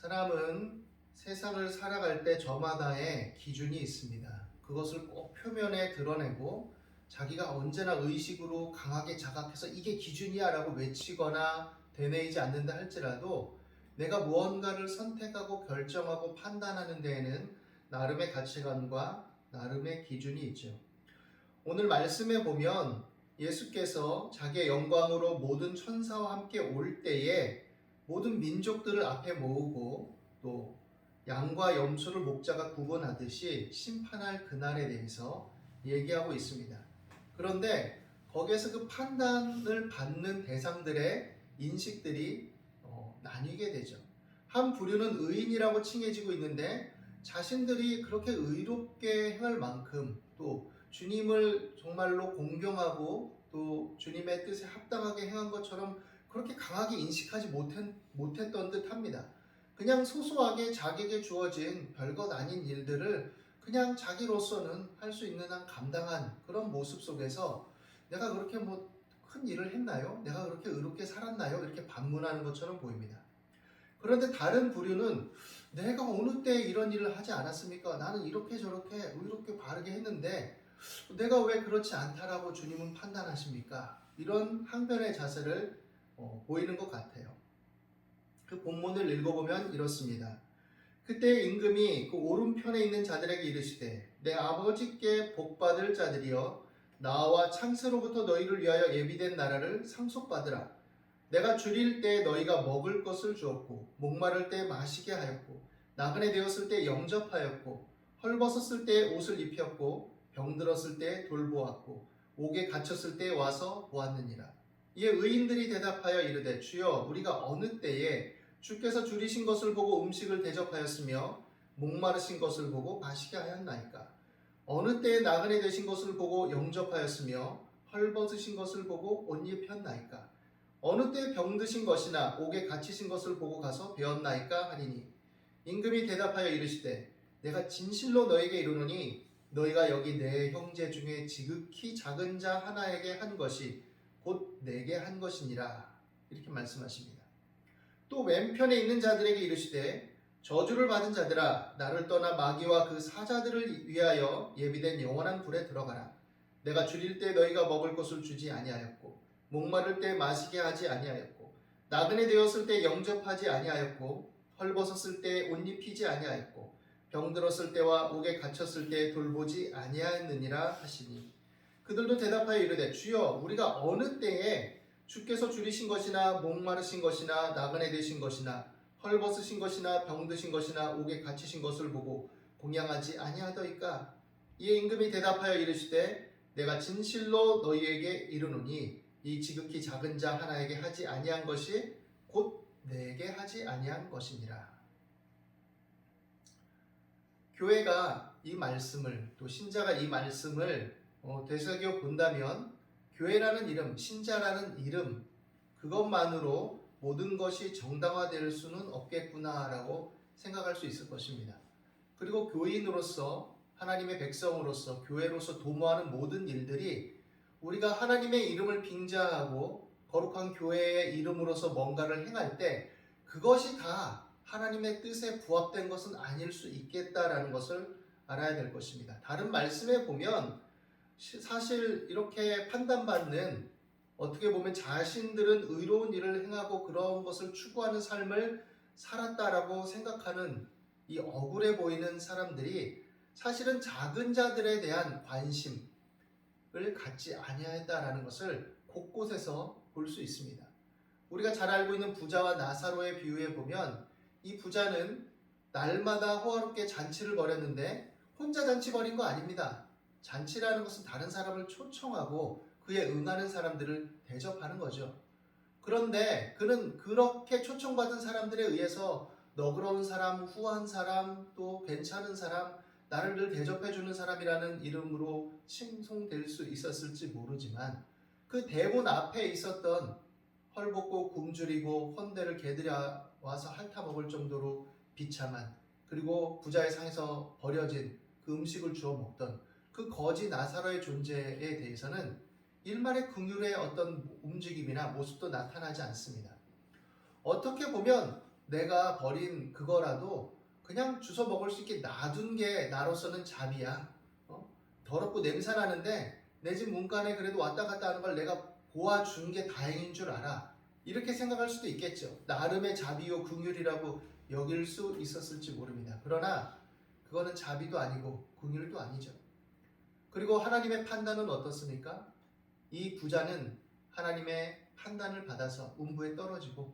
사람은 세상을 살아갈 때 저마다의 기준이 있습니다. 그것을 꼭 표면에 드러내고 자기가 언제나 의식으로 강하게 자각해서 이게 기준이야 라고 외치거나 되뇌이지 않는다 할지라도 내가 무언가를 선택하고 결정하고 판단하는 데에는 나름의 가치관과 나름의 기준이 있죠. 오늘 말씀에 보면 예수께서 자기의 영광으로 모든 천사와 함께 올 때에 모든 민족들을 앞에 모으고 또 양과 염소를 목자가 구분하듯이 심판할 그날에 대해서 얘기하고 있습니다. 그런데 거기에서 그 판단을 받는 대상들의 인식들이 나뉘게 되죠. 한 부류는 의인이라고 칭해지고 있는데 자신들이 그렇게 의롭게 행할 만큼 또 주님을 정말로 공경하고 또 주님의 뜻에 합당하게 행한 것처럼 그렇게 강하게 인식하지 못했던 듯 합니다. 그냥 소소하게 자기에게 주어진 별것 아닌 일들을 그냥 자기로서는 할 수 있는 한 감당한 그런 모습 속에서 내가 그렇게 큰 일을 했나요? 내가 그렇게 의롭게 살았나요? 이렇게 반문하는 것처럼 보입니다. 그런데 다른 부류는 내가 어느 때 이런 일을 하지 않았습니까? 나는 이렇게 저렇게 의롭게 바르게 했는데 내가 왜 그렇지 않다라고 주님은 판단하십니까? 이런 항변의 자세를 보이는 것 같아요. 그 본문을 읽어보면 이렇습니다. 그때 임금이 그 오른편에 있는 자들에게 이르시되 내 아버지께 복받을 자들이여 나와 창세로부터 너희를 위하여 예비된 나라를 상속받으라. 내가 줄일 때 너희가 먹을 것을 주었고 목마를 때 마시게 하였고 나그네 되었을 때 영접하였고 헐벗었을 때 옷을 입혔고 병들었을 때 돌보았고 옥에 갇혔을 때 와서 보았느니라. 이에 의인들이 대답하여 이르되 주여 우리가 어느 때에 주께서 줄이신 것을 보고 음식을 대접하였으며 목마르신 것을 보고 마시게 하였나이까? 어느 때에 나그네 되신 것을 보고 영접하였으며 헐벗으신 것을 보고 옷 입혔나이까? 어느 때 병드신 것이나 옥에 갇히신 것을 보고 가서 배웠나이까 하니니 임금이 대답하여 이르시되 내가 진실로 너에게 이르노니 너희가 여기 내 형제 중에 지극히 작은 자 하나에게 한 것이 곧 내게 한 것이니라. 이렇게 말씀하십니다. 또 왼편에 있는 자들에게 이르시되 저주를 받은 자들아 나를 떠나 마귀와 그 사자들을 위하여 예비된 영원한 불에 들어가라. 내가 줄일 때 너희가 먹을 것을 주지 아니하였고 목마를 때 마시게 하지 아니하였고 나그네 되었을 때 영접하지 아니하였고 헐벗었을 때 옷 입히지 아니하였고 병들었을 때와 옥에 갇혔을 때 돌보지 아니하였느니라 하시니 그들도 대답하여 이르되 주여 우리가 어느 때에 주께서 줄이신 것이나 목마르신 것이나 나그네 되신 것이나 헐벗으신 것이나 병드신 것이나 옥에 갇히신 것을 보고 공양하지 아니하더이까? 이에 임금이 대답하여 이르시되 내가 진실로 너희에게 이르노니 이 지극히 작은 자 하나에게 하지 아니한 것이 곧 내게 하지 아니한 것이니라. 교회가 이 말씀을 또 신자가 이 말씀을 되새겨 본다면 교회라는 이름, 신자라는 이름 그것만으로 모든 것이 정당화될 수는 없겠구나라고 생각할 수 있을 것입니다. 그리고 교인으로서 하나님의 백성으로서 교회로서 도모하는 모든 일들이 우리가 하나님의 이름을 빙자하고 거룩한 교회의 이름으로서 뭔가를 행할 때 그것이 다 하나님의 뜻에 부합된 것은 아닐 수 있겠다라는 것을 알아야 될 것입니다. 다른 말씀에 보면 사실 이렇게 판단받는 어떻게 보면 자신들은 의로운 일을 행하고 그런 것을 추구하는 삶을 살았다라고 생각하는 이 억울해 보이는 사람들이 사실은 작은 자들에 대한 관심을 갖지 아니하였다라는 것을 곳곳에서 볼 수 있습니다. 우리가 잘 알고 있는 부자와 나사로의 비유에 보면 이 부자는 날마다 호화롭게 잔치를 벌였는데 혼자 잔치 벌인 거 아닙니다. 잔치라는 것은 다른 사람을 초청하고 그에 응하는 사람들을 대접하는 거죠. 그런데 그는 그렇게 초청받은 사람들에 의해서 너그러운 사람, 후한 사람, 또 괜찮은 사람, 나를 늘 대접해주는 사람이라는 이름으로 칭송될 수 있었을지 모르지만 그 대문 앞에 있었던 헐벗고 굶주리고 헌대를 개들여 와서 핥아먹을 정도로 비참한 그리고 부자의 상에서 버려진 그 음식을 주워 먹던 그 거지 나사로의 존재에 대해서는 일말의 긍휼의 어떤 움직임이나 모습도 나타나지 않습니다. 어떻게 보면 내가 버린 그거라도 그냥 주워 먹을 수 있게 놔둔 게 나로서는 자비야. 더럽고 냄새 나는데 내 집 문간에 그래도 왔다 갔다 하는 걸 내가 보아준 게 다행인 줄 알아. 이렇게 생각할 수도 있겠죠. 나름의 자비요 긍휼이라고 여길 수 있었을지 모릅니다. 그러나 그거는 자비도 아니고 긍휼도 아니죠. 그리고 하나님의 판단은 어떻습니까? 이 부자는 하나님의 판단을 받아서 음부에 떨어지고,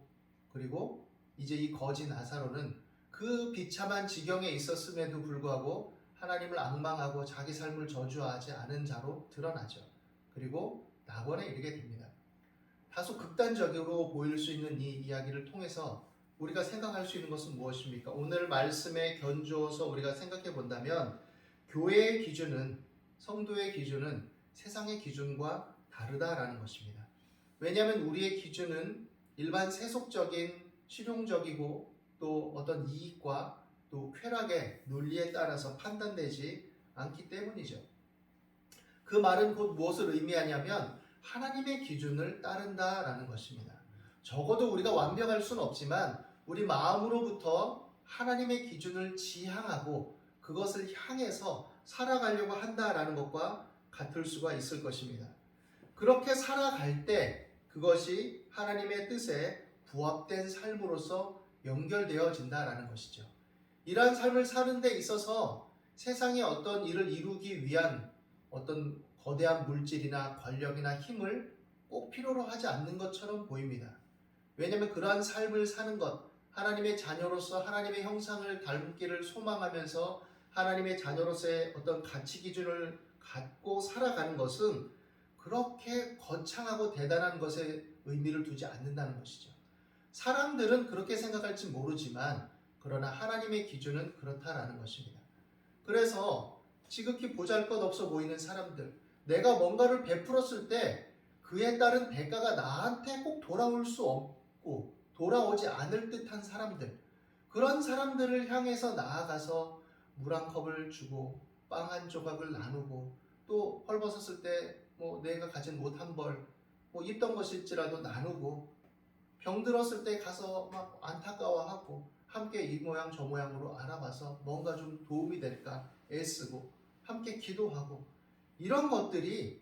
그리고 이제 이 거지 나사로는 그 비참한 지경에 있었음에도 불구하고 하나님을 앙망하고 자기 삶을 저주하지 않은 자로 드러나죠. 그리고 낙원에 이르게 됩니다. 다소 극단적으로 보일 수 있는 이 이야기를 통해서 우리가 생각할 수 있는 것은 무엇입니까? 오늘 말씀에 견주어서 우리가 생각해 본다면 교회의 기준은, 성도의 기준은 세상의 기준과 다르다라는 것입니다. 왜냐하면 우리의 기준은 일반 세속적인 실용적이고 또 어떤 이익과 또 쾌락의 논리에 따라서 판단되지 않기 때문이죠. 그 말은 곧 무엇을 의미하냐면 하나님의 기준을 따른다라는 것입니다. 적어도 우리가 완벽할 수는 없지만 우리 마음으로부터 하나님의 기준을 지향하고 그것을 향해서 살아가려고 한다라는 것과 같을 수가 있을 것입니다. 그렇게 살아갈 때 그것이 하나님의 뜻에 부합된 삶으로서 연결되어진다라는 것이죠. 이러한 삶을 사는 데 있어서 세상의 어떤 일을 이루기 위한 어떤 거대한 물질이나 권력이나 힘을 꼭 필요로 하지 않는 것처럼 보입니다. 왜냐하면 그러한 삶을 사는 것, 하나님의 자녀로서 하나님의 형상을 닮기를 소망하면서 하나님의 자녀로서의 어떤 가치 기준을 갖고 살아가는 것은 그렇게 거창하고 대단한 것에 의미를 두지 않는다는 것이죠. 사람들은 그렇게 생각할지 모르지만 그러나 하나님의 기준은 그렇다라는 것입니다. 그래서 지극히 보잘것없어 보이는 사람들, 내가 뭔가를 베풀었을 때 그에 따른 대가가 나한테 꼭 돌아올 수 없고 돌아오지 않을 듯한 사람들, 그런 사람들을 향해서 나아가서 물 한 컵을 주고 빵 한 조각을 나누고 또 헐벗었을 때 내가 가진 옷 한 벌, 입던 것일지라도 나누고 병들었을 때 가서 막 안타까워하고 함께 이 모양 저 모양으로 알아봐서 뭔가 좀 도움이 될까 애쓰고 함께 기도하고 이런 것들이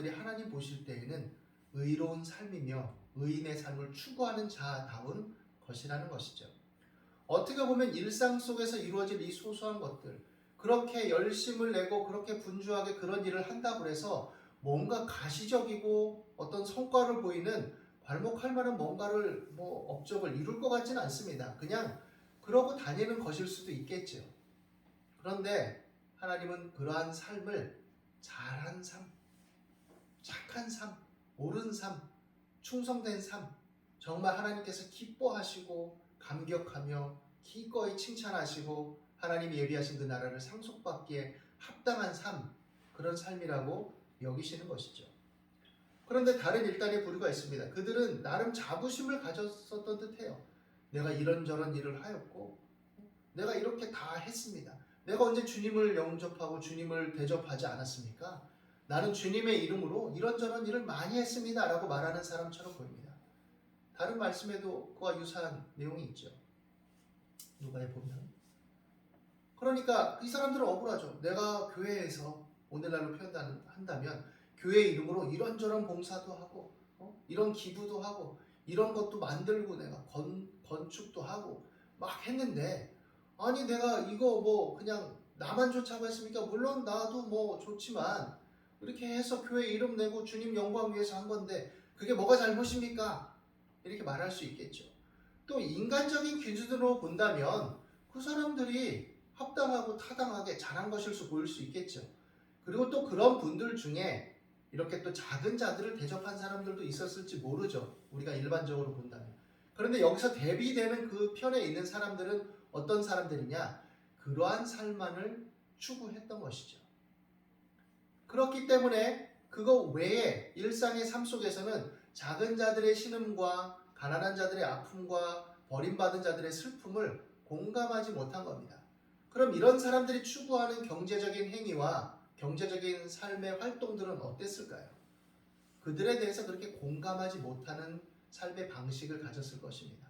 하나님 보실 때에는 의로운 삶이며 의인의 삶을 추구하는 자다운 것이라는 것이죠. 어떻게 보면 일상 속에서 이루어질 이 소소한 것들, 그렇게 열심을 내고 그렇게 분주하게 그런 일을 한다고 해서 뭔가 가시적이고 어떤 성과를 보이는 괄목할 만한 뭔가를 업적을 이룰 것 같지는 않습니다. 그냥 그러고 다니는 것일 수도 있겠죠. 그런데 하나님은 그러한 삶을 잘한 삶, 착한 삶, 옳은 삶, 충성된 삶, 정말 하나님께서 기뻐하시고 감격하며 기꺼이 칭찬하시고 하나님이 예비하신 그 나라를 상속받기에 합당한 삶, 그런 삶이라고 여기시는 것이죠. 그런데 다른 일단의 부류가 있습니다. 그들은 나름 자부심을 가졌었던 듯해요. 내가 이런저런 일을 하였고 내가 이렇게 다 했습니다. 내가 언제 주님을 영접하고 주님을 대접하지 않았습니까? 나는 주님의 이름으로 이런저런 일을 많이 했습니다 라고 말하는 사람처럼 보입니다. 다른 말씀에도 그와 유사한 내용이 있죠. 누가에 보면. 그러니까 이 사람들은 억울하죠. 내가 교회에서 오늘날로 표현한다면 교회 이름으로 이런저런 봉사도 하고 이런 기부도 하고 이런 것도 만들고 내가 건축도 하고 막 했는데 아니 내가 이거 그냥 나만 좋자고 했습니까? 물론 나도 좋지만 이렇게 해서 교회 이름 내고 주님 영광 위해서 한 건데 그게 뭐가 잘못입니까? 이렇게 말할 수 있겠죠. 또 인간적인 기준으로 본다면 그 사람들이 합당하고 타당하게 잘한 것일 보일 수 있겠죠. 그리고 또 그런 분들 중에 이렇게 또 작은 자들을 대접한 사람들도 있었을지 모르죠. 우리가 일반적으로 본다면. 그런데 여기서 대비되는 그 편에 있는 사람들은 어떤 사람들이냐? 그러한 삶만을 추구했던 것이죠. 그렇기 때문에 그거 외에 일상의 삶 속에서는 작은 자들의 신음과 가난한 자들의 아픔과 버림받은 자들의 슬픔을 공감하지 못한 겁니다. 그럼 이런 사람들이 추구하는 경제적인 행위와 경제적인 삶의 활동들은 어땠을까요? 그들에 대해서 그렇게 공감하지 못하는 삶의 방식을 가졌을 것입니다.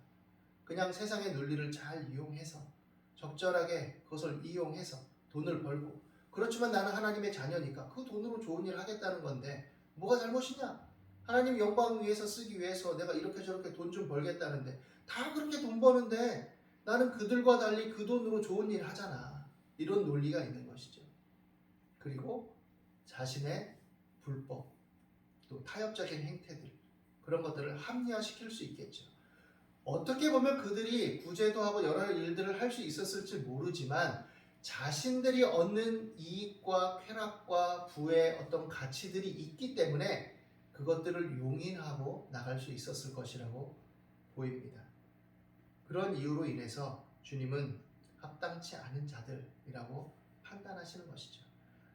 그냥 세상의 논리를 잘 이용해서 적절하게 그것을 이용해서 돈을 벌고, 그렇지만 나는 하나님의 자녀니까 그 돈으로 좋은 일을 하겠다는 건데 뭐가 잘못이냐? 하나님 영광 위해서 쓰기 위해서 내가 이렇게 저렇게 돈 좀 벌겠다는데 다 그렇게 돈 버는데 나는 그들과 달리 그 돈으로 좋은 일 하잖아. 이런 논리가 있는 것이죠. 그리고 자신의 불법, 또 타협적인 행태들, 그런 것들을 합리화시킬 수 있겠죠. 어떻게 보면 그들이 구제도 하고 여러 일들을 할 수 있었을지 모르지만 자신들이 얻는 이익과 쾌락과 부의 어떤 가치들이 있기 때문에 그것들을 용인하고 나갈 수 있었을 것이라고 보입니다. 그런 이유로 인해서 주님은 합당치 않은 자들이라고 판단하시는 것이죠.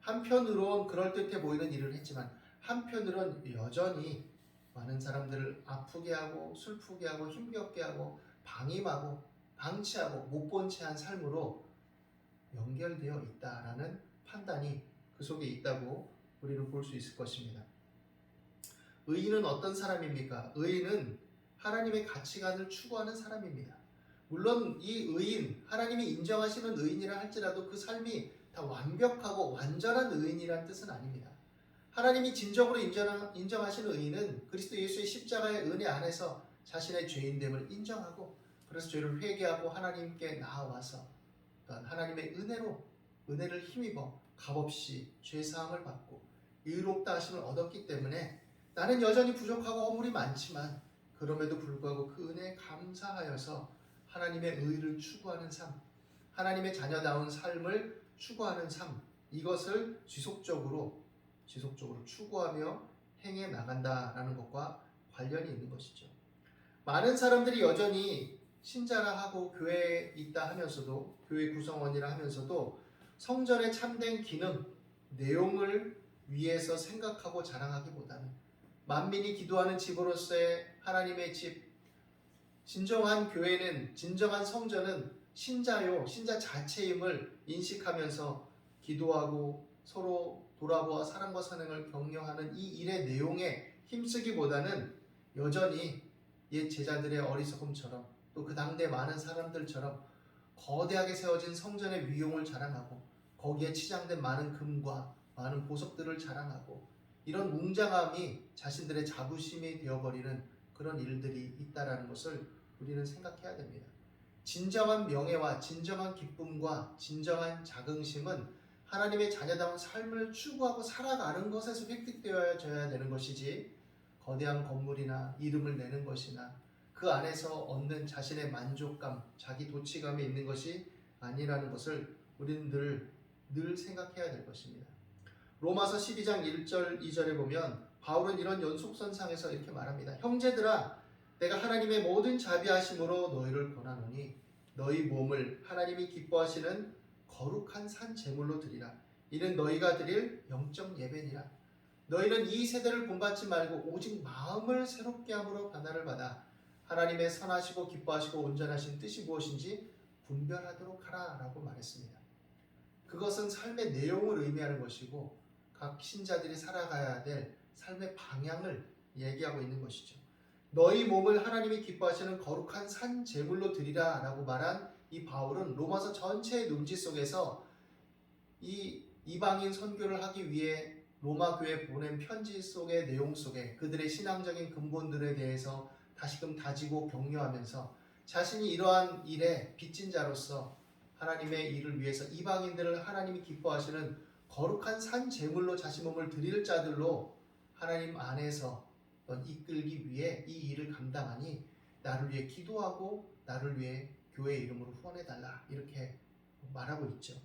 한편으론 그럴듯해 보이는 일을 했지만 한편으론 여전히 많은 사람들을 아프게 하고 슬프게 하고 힘겹게 하고 방임하고 방치하고 못 본 채 한 삶으로 연결되어 있다라는 판단이 그 속에 있다고 우리는 볼 수 있을 것입니다. 의인은 어떤 사람입니까? 의인은 하나님의 가치관을 추구하는 사람입니다. 물론 이 의인, 하나님이 인정하시는 의인이라 할지라도 그 삶이 다 완벽하고 완전한 의인이라는 뜻은 아닙니다. 하나님이 진정으로 인정하시는 의인은 그리스도 예수의 십자가의 은혜 안에서 자신의 죄인됨을 인정하고, 그래서 죄를 회개하고 하나님께 나아와서 또한 하나님의 은혜를 힘입어 값없이 죄사함을 받고 의롭다 하심을 얻었기 때문에 나는 여전히 부족하고 허물이 많지만 그럼에도 불구하고 그 은혜에 감사하여서 하나님의 의를 추구하는 삶, 하나님의 자녀다운 삶을 추구하는 삶, 이것을 지속적으로 추구하며 행해 나간다라는 것과 관련이 있는 것이죠. 많은 사람들이 여전히 신자라 하고 교회에 있다 하면서도, 교회 구성원이라 하면서도 성전의 참된 기능, 내용을 위해서 생각하고 자랑하기보다는 만민이 기도하는 집으로서의 하나님의 집, 진정한 교회는, 진정한 성전은 신자 자체임을 인식하면서 기도하고 서로 돌아보아 사랑과 선행을 격려하는 이 일의 내용에 힘쓰기보다는 여전히 옛 제자들의 어리석음처럼 또 그 당대 많은 사람들처럼 거대하게 세워진 성전의 위용을 자랑하고 거기에 치장된 많은 금과 많은 보석들을 자랑하고 이런 웅장함이 자신들의 자부심이 되어버리는 그런 일들이 있다라는 것을 우리는 생각해야 됩니다. 진정한 명예와 진정한 기쁨과 진정한 자긍심은 하나님의 자녀다운 삶을 추구하고 살아가는 것에서 획득되어져야 되는 것이지, 거대한 건물이나 이름을 내는 것이나 그 안에서 얻는 자신의 만족감, 자기 도취감에 있는 것이 아니라는 것을 우리는 늘 생각해야 될 것입니다. 로마서 12장 1절 2절에 보면 바울은 이런 연속선상에서 이렇게 말합니다. 형제들아, 내가 하나님의 모든 자비하심으로 너희를 권하노니 너희 몸을 하나님이 기뻐하시는 거룩한 산 제물로 드리라. 이는 너희가 드릴 영적 예배니라. 너희는 이 세대를 본받지 말고 오직 마음을 새롭게 함으로 변화를 받아 하나님의 선하시고 기뻐하시고 온전하신 뜻이 무엇인지 분별하도록 하라 라고 말했습니다. 그것은 삶의 내용을 의미하는 것이고 각 신자들이 살아가야 될 삶의 방향을 얘기하고 있는 것이죠. 너희 몸을 하나님이 기뻐하시는 거룩한 산 제물로 드리라 라고 말한 이 바울은 로마서 전체의 논지 속에서 이 이방인 선교를 하기 위해 로마 교회에 보낸 편지 속의 내용 속에 그들의 신앙적인 근본들에 대해서 다시금 다지고 격려하면서 자신이 이러한 일에 빚진 자로서 하나님의 일을 위해서 이방인들을 하나님이 기뻐하시는 거룩한 산 제물로 자신 몸을 드릴 자들로 하나님 안에서 이끌기 위해 이 일을 감당하니 나를 위해 기도하고 나를 위해 교회 이름으로 후원해달라, 이렇게 말하고 있죠.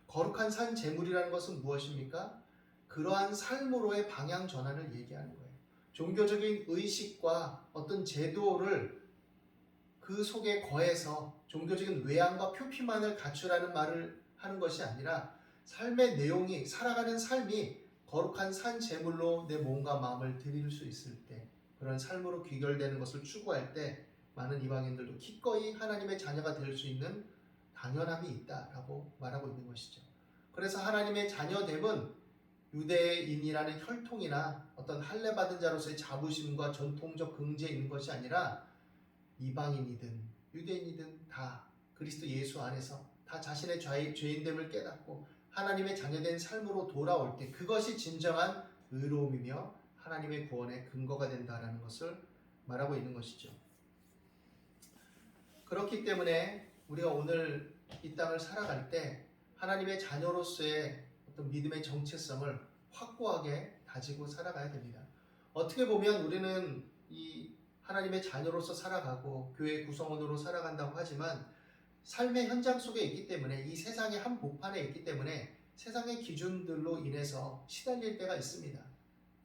거룩한 산 제물이라는 것은 무엇입니까? 그러한 삶으로의 방향 전환을 얘기하는 거예요. 종교적인 의식과 어떤 제도를 그 속에 거해서 종교적인 외양과 표피만을 갖추라는 말을 하는 것이 아니라 삶의 내용이, 살아가는 삶이 거룩한 산 제물로 내 몸과 마음을 드릴 수 있을 때, 그런 삶으로 귀결되는 것을 추구할 때 많은 이방인들도 기꺼이 하나님의 자녀가 될 수 있는 당연함이 있다라고 말하고 있는 것이죠. 그래서 하나님의 자녀됨은 유대인이라는 혈통이나 어떤 할례받은 자로서의 자부심과 전통적 긍지에 있는 것이 아니라 이방인이든 유대인이든 다 그리스도 예수 안에서 다 자신의 죄인됨을 깨닫고 하나님의 자녀된 삶으로 돌아올 때 그것이 진정한 의로움이며 하나님의 구원의 근거가 된다라는 것을 말하고 있는 것이죠. 그렇기 때문에 우리가 오늘 이 땅을 살아갈 때 하나님의 자녀로서의 어떤 믿음의 정체성을 확고하게 가지고 살아가야 됩니다. 어떻게 보면 우리는 이 하나님의 자녀로서 살아가고 교회 구성원으로 살아간다고 하지만 삶의 현장 속에 있기 때문에 이 세상의 한 복판에 있기 때문에 세상의 기준들로 인해서 시달릴 때가 있습니다.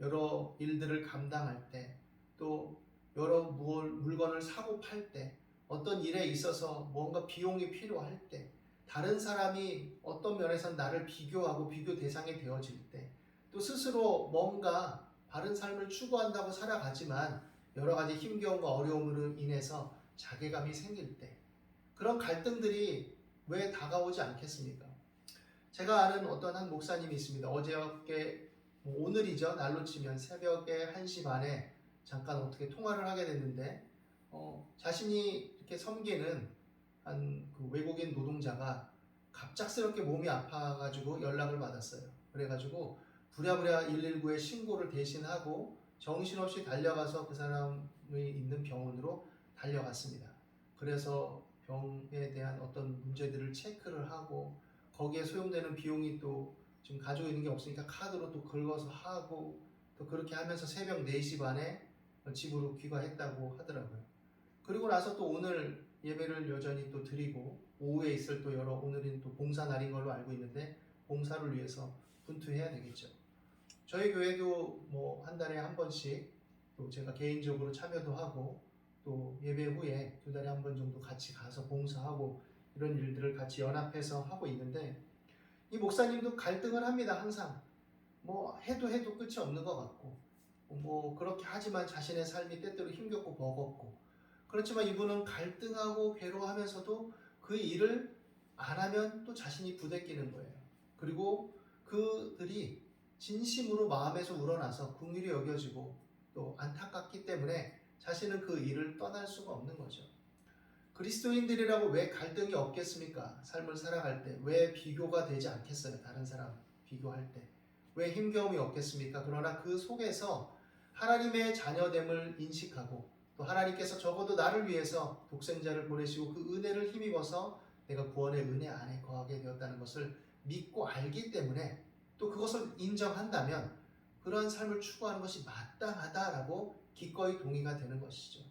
여러 일들을 감당할 때, 또 여러 물건을 사고 팔 때, 어떤 일에 있어서 뭔가 비용이 필요할 때, 다른 사람이 어떤 면에서 나를 비교하고 비교 대상이 되어질 때, 또 스스로 뭔가 바른 삶을 추구한다고 살아가지만 여러 가지 힘겨움과 어려움으로 인해서 자괴감이 생길 때, 그런 갈등들이 왜 다가오지 않겠습니까? 제가 아는 어떤 한 목사님이 있습니다. 어저께 오늘이죠. 날로 치면 새벽에 1시 반에 잠깐 어떻게 통화를 하게 됐는데 자신이 이렇게 섬기는 한 그 외국인 노동자가 갑작스럽게 몸이 아파가지고 연락을 받았어요. 그래가지고 부랴부랴 119에 신고를 대신하고 정신없이 달려가서 그 사람이 있는 병원으로 달려갔습니다. 그래서 병에 대한 어떤 문제들을 체크를 하고 거기에 소용되는 비용이 또 지금 가지고 있는 게 없으니까 카드로 또 긁어서 하고 또 그렇게 하면서 새벽 4시 반에 집으로 귀가했다고 하더라고요. 그리고 나서 또 오늘 예배를 여전히 또 드리고 오후에 있을 또 오늘은 또 봉사 날인 걸로 알고 있는데 봉사를 위해서 분투해야 되겠죠. 저희 교회도 뭐 한 달에 한 번씩 또 제가 개인적으로 참여도 하고 또 예배 후에 2달에 한 번 정도 같이 가서 봉사하고 이런 일들을 같이 연합해서 하고 있는데 이 목사님도 갈등을 합니다. 항상 뭐 해도 끝이 없는 것 같고 뭐 그렇게 하지만 자신의 삶이 때때로 힘겹고 버겁고 그렇지만 이분은 갈등하고 괴로워하면서도 그 일을 안 하면 또 자신이 부대끼는 거예요. 그리고 그들이 진심으로 마음에서 우러나서 긍휼히 여겨지고 또 안타깝기 때문에 자신은 그 일을 떠날 수가 없는 거죠. 그리스도인들이라고 왜 갈등이 없겠습니까? 삶을 살아갈 때 왜 비교가 되지 않겠어요? 다른 사람 비교할 때 왜 힘겨움이 없겠습니까? 그러나 그 속에서 하나님의 자녀됨을 인식하고 또 하나님께서 적어도 나를 위해서 독생자를 보내시고 그 은혜를 힘입어서 내가 구원의 은혜 안에 거하게 되었다는 것을 믿고 알기 때문에 또 그것을 인정한다면 그러한 삶을 추구하는 것이 마땅하다라고 기꺼이 동의가 되는 것이죠.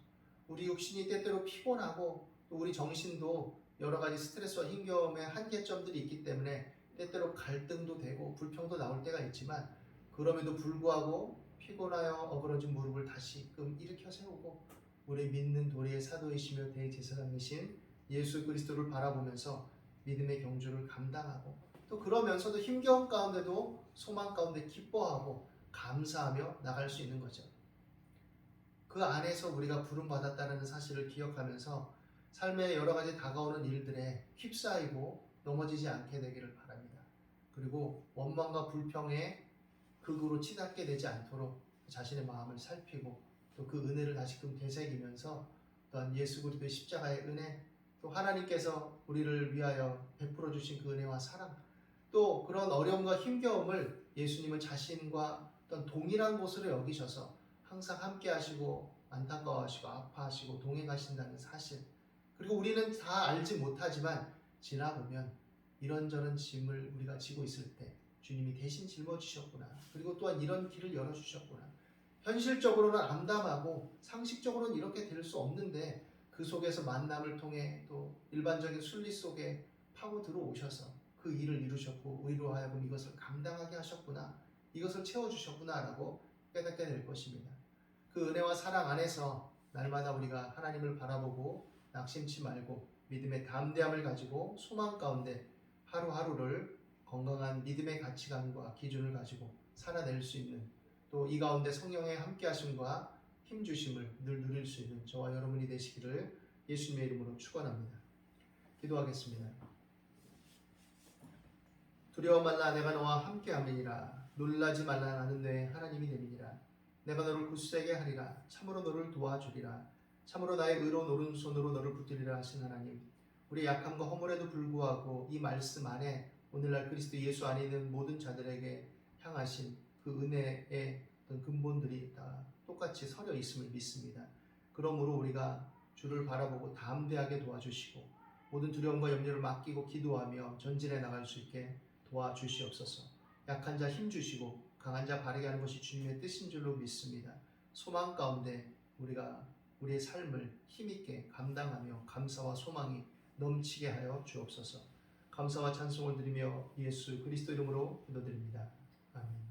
우리 육신이 때때로 피곤하고 또 우리 정신도 여러 가지 스트레스와 힘겨움의 한계점들이 있기 때문에 때때로 갈등도 되고 불평도 나올 때가 있지만 그럼에도 불구하고 피곤하여 어그러진 무릎을 다시금 일으켜 세우고 우리 믿는 도리의 사도이시며 대제사장이신 예수 그리스도를 바라보면서 믿음의 경주를 감당하고 또 그러면서도 힘겨운 가운데도 소망 가운데 기뻐하고 감사하며 나갈 수 있는 거죠. 그 안에서 우리가 부름받았다는 사실을 기억하면서 삶의 여러 가지 다가오는 일들에 휩싸이고 넘어지지 않게 되기를 바랍니다. 그리고 원망과 불평에 극으로 치닫게 되지 않도록 자신의 마음을 살피고 또 그 은혜를 다시금 되새기면서 또한 예수 그리스도의 십자가의 은혜 또 하나님께서 우리를 위하여 베풀어 주신 그 은혜와 사랑 또 그런 어려움과 힘겨움을 예수님은 자신과 어떤 동일한 곳으로 여기셔서 항상 함께 하시고 안타까워하시고 아파하시고 동행하신다는 사실 그리고 우리는 다 알지 못하지만 지나보면 이런저런 짐을 우리가 지고 있을 때 주님이 대신 짊어지셨구나 그리고 또한 이런 길을 열어주셨구나 현실적으로는 암담하고 상식적으로는 이렇게 될 수 없는데 그 속에서 만남을 통해 또 일반적인 순리 속에 파고 들어오셔서 그 일을 이루셨고 우리로 하여금 이것을 감당하게 하셨구나 이것을 채워주셨구나 라고 깨닫게 될 것입니다. 그 은혜와 사랑 안에서 날마다 우리가 하나님을 바라보고 낙심치 말고 믿음의 담대함을 가지고 소망 가운데 하루하루를 건강한 믿음의 가치관과 기준을 가지고 살아낼 수 있는 또 이 가운데 성령의 함께하심과 힘주심을 늘 누릴 수 있는 저와 여러분이 되시기를 예수님의 이름으로 축원합니다. 기도하겠습니다. 두려워 말라 내가 너와 함께함이니라 놀라지 말라 나는 내 하나님이 됨이니라 내가 너를 굳세게 하리라 참으로 너를 도와주리라 참으로 나의 의로운 오른손으로 너를 붙들리라 하신 하나님, 우리 약함과 허물에도 불구하고 이 말씀 안에 오늘날 그리스도 예수 안에 있는 모든 자들에게 향하신 그 은혜의 어떤 근본들이 다 똑같이 서려 있음을 믿습니다. 그러므로 우리가 주를 바라보고 담대하게 도와주시고 모든 두려움과 염려를 맡기고 기도하며 전진해 나갈 수 있게 도와주시옵소서. 약한 자 힘주시고 강한 자 바르게 하는 것이 주님의 뜻인 줄로 믿습니다. 소망 가운데 우리가 우리의 삶을 힘있게 감당하며 감사와 소망이 넘치게 하여 주옵소서. 감사와 찬송을 드리며 예수 그리스도 이름으로 기도드립니다. 아멘.